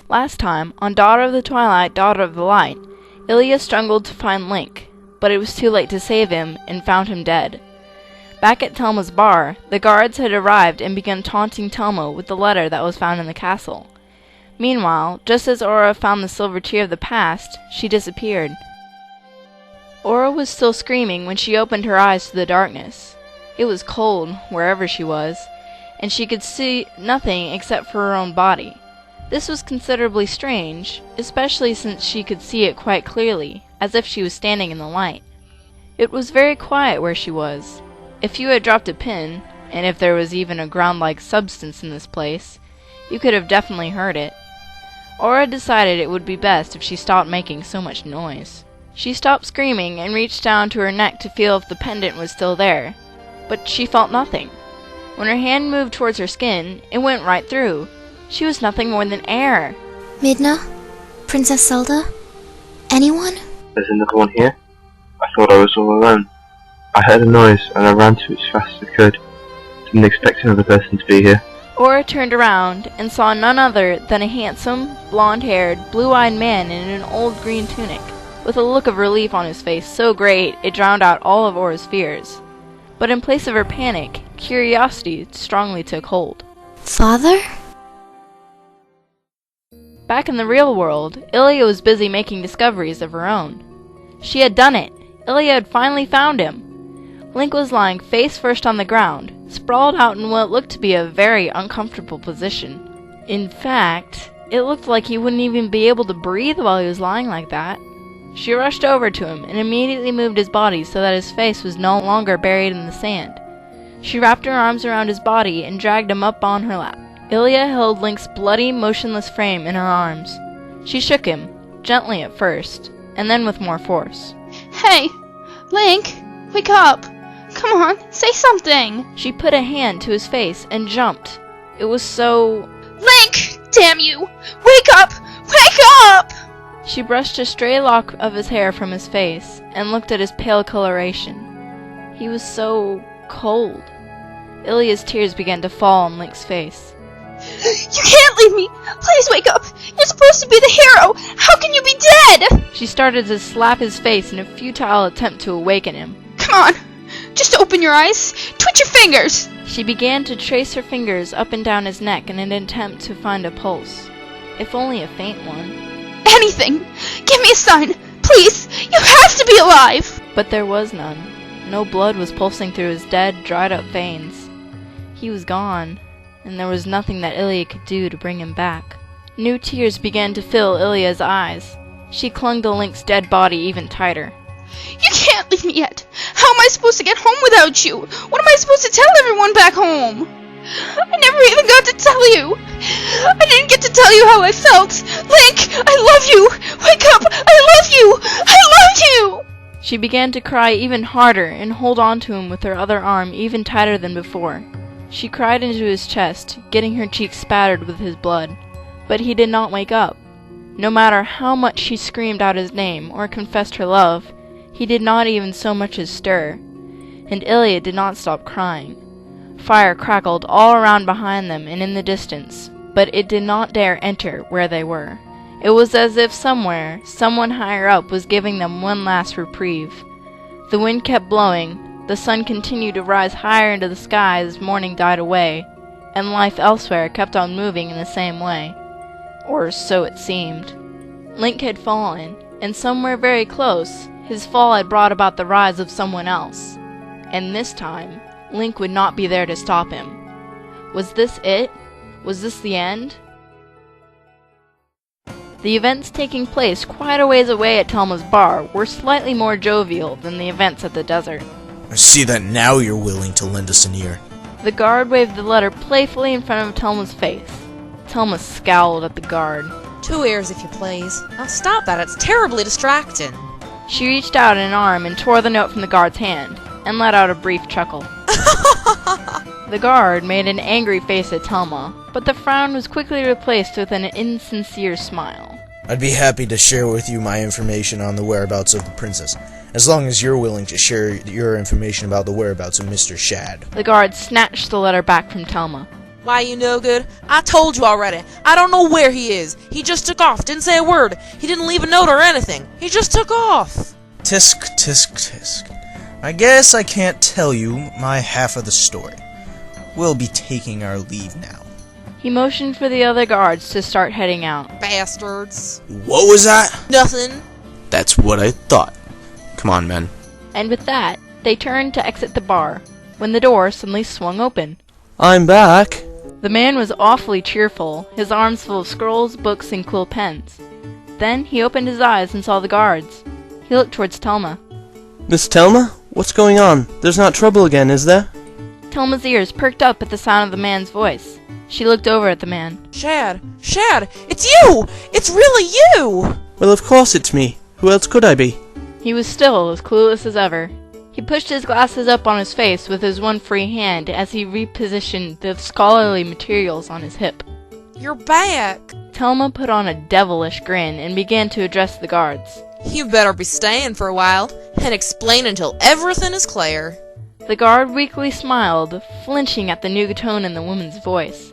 Last time, on Daughter of the Twilight, Daughter of the Light, Ilia struggled to find Link, but it was too late to save him and found him dead. Back at Telma's bar, the guards had arrived and begun taunting Telma with the letter that was found in the castle. Meanwhile, just as Aura found the silver tear of the past, she disappeared. Aura was still screaming when she opened her eyes to the darkness. It was cold, wherever she was, and she could see nothing except for her own body. This was considerably strange, especially since she could see it quite clearly, as if she was standing in the light. It was very quiet where she was. If you had dropped a pin, and if there was even a ground-like substance in this place, you could have definitely heard it. Aura decided it would be best if she stopped making so much noise. She stopped screaming and reached down to her neck to feel if the pendant was still there, but she felt nothing. When her hand moved towards her skin, it went right through. She was nothing more than air. Midna? Princess Zelda? Anyone? There's another one here. I thought I was all alone. I heard a noise and I ran to it as fast as I could. Didn't expect another person to be here. Aura turned around and saw none other than a handsome, blonde-haired, blue-eyed man in an old green tunic, with a look of relief on his face so great it drowned out all of Aura's fears. But in place of her panic, curiosity strongly took hold. Father? Back in the real world, Ilia was busy making discoveries of her own. She had done it! Ilia had finally found him! Link was lying face first on the ground, sprawled out in what looked to be a very uncomfortable position. In fact, it looked like he wouldn't even be able to breathe while he was lying like that. She rushed over to him and immediately moved his body so that his face was no longer buried in the sand. She wrapped her arms around his body and dragged him up on her lap. Ilia held Link's bloody, motionless frame in her arms. She shook him, gently at first, and then with more force. Hey! Link! Wake up! Come on, say something! She put a hand to his face and jumped. It was so... Link! Damn you! Wake up! Wake up! She brushed a stray lock of his hair from his face and looked at his pale coloration. He was so cold. Ilia's tears began to fall on Link's face. You can't leave me! Please wake up! You're supposed to be the hero! How can you be dead? She started to slap his face in a futile attempt to awaken him. Come on! Just open your eyes! Twitch your fingers! She began to trace her fingers up and down his neck in an attempt to find a pulse, if only a faint one. Anything! Give me a sign! Please! You have to be alive! But there was none. No blood was pulsing through his dead, dried-up veins. He was gone, and there was nothing that Ilia could do to bring him back. New tears began to fill Ilia's eyes. She clung to Link's dead body even tighter. You can't leave me yet! How am I supposed to get home without you? What am I supposed to tell everyone back home? I never even got to tell you! I didn't get to tell you how I felt! Link, I love you! Wake up! I love you! I love you! She began to cry even harder and hold on to him with her other arm even tighter than before. She cried into his chest, getting her cheeks spattered with his blood. But he did not wake up. No matter how much she screamed out his name or confessed her love, he did not even so much as stir. And Ilia did not stop crying. Fire crackled all around behind them and in the distance, but it did not dare enter where they were. It was as if somewhere, someone higher up was giving them one last reprieve. The wind kept blowing, the sun continued to rise higher into the sky as morning died away, and life elsewhere kept on moving in the same way. Or so it seemed. Link had fallen, and somewhere very close, his fall had brought about the rise of someone else. And this time, Link would not be there to stop him. Was this it? Was this the end? The events taking place quite a ways away at Telma's bar were slightly more jovial than the events at the desert. I see that now you're willing to lend us an ear. The guard waved the letter playfully in front of Telma's face. Telma scowled at the guard. 2 ears, if you please. Now stop that, it's terribly distracting. She reached out an arm and tore the note from the guard's hand, and let out a brief chuckle. The guard made an angry face at Telma, but the frown was quickly replaced with an insincere smile. I'd be happy to share with you my information on the whereabouts of the princess, as long as you're willing to share your information about the whereabouts of Mr. Shad. The guard snatched the letter back from Telma. Why, you no good? I told you already. I don't know where he is. He just took off, didn't say a word. He didn't leave a note or anything. He just took off. Tisk, tisk, tisk. I guess I can't tell you my half of the story. We'll be taking our leave now. He motioned for the other guards to start heading out. Bastards. What was that? Nothing. That's what I thought. Come on, men. And with that, they turned to exit the bar, when the door suddenly swung open. I'm back. The man was awfully cheerful, his arms full of scrolls, books, and quill pens. Then he opened his eyes and saw the guards. He looked towards Telma. Miss Telma? What's going on? There's not trouble again, is there? Telma's ears perked up at the sound of the man's voice. She looked over at the man. Shad, it's you! It's really you! Well, of course it's me. Who else could I be? He was still as clueless as ever. He pushed his glasses up on his face with his one free hand as he repositioned the scholarly materials on his hip. You're back. Telma put on a devilish grin and began to address the guards. You better be staying for a while and explain until everything is clear. The guard weakly smiled, flinching at the new tone in the woman's voice.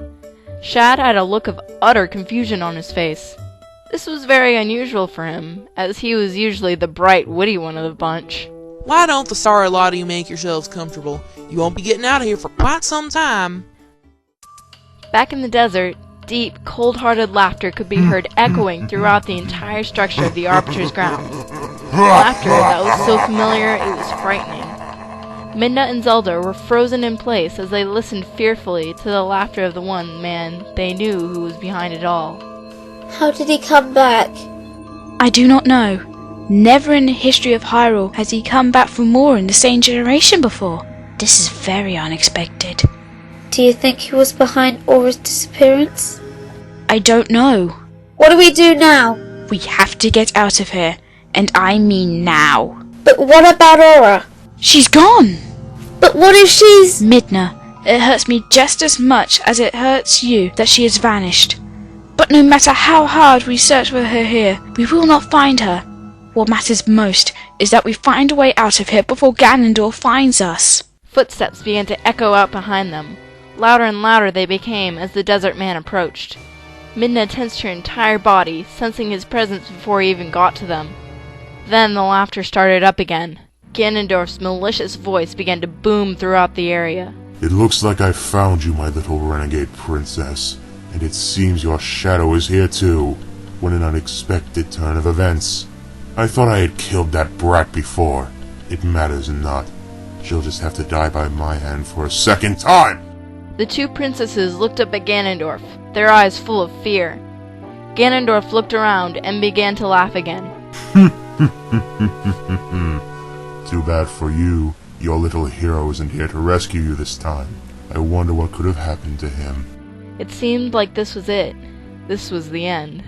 Shad had a look of utter confusion on his face. This was very unusual for him, as he was usually the bright, witty one of the bunch. Why don't the sorry lot of you make yourselves comfortable? You won't be getting out of here for quite some time. Back in the desert, deep, cold-hearted laughter could be heard echoing throughout the entire structure of the Arbiter's grounds. Laughter that was so familiar it was frightening. Midna and Zelda were frozen in place as they listened fearfully to the laughter of the one man they knew who was behind it all. How did he come back? I do not know. Never in the history of Hyrule has he come back for more in the same generation before. This is very unexpected. Do you think he was behind Aura's disappearance? I don't know. What do we do now? We have to get out of here, and I mean now. But what about Aura? She's gone! But what if she's... Midna, it hurts me just as much as it hurts you that she has vanished. But no matter how hard we search for her here, we will not find her. What matters most is that we find a way out of here before Ganondorf finds us. Footsteps began to echo out behind them. Louder and louder they became as the desert man approached. Midna tensed her entire body, sensing his presence before he even got to them. Then the laughter started up again. Ganondorf's malicious voice began to boom throughout the area. It looks like I found you, my little renegade princess, and it seems your shadow is here too. What an unexpected turn of events. I thought I had killed that brat before. It matters not. She'll just have to die by my hand for a second time! The two princesses looked up at Ganondorf, their eyes full of fear. Ganondorf looked around and began to laugh again. Too bad for you. Your little hero isn't here to rescue you this time. I wonder what could have happened to him. It seemed like this was it. This was the end.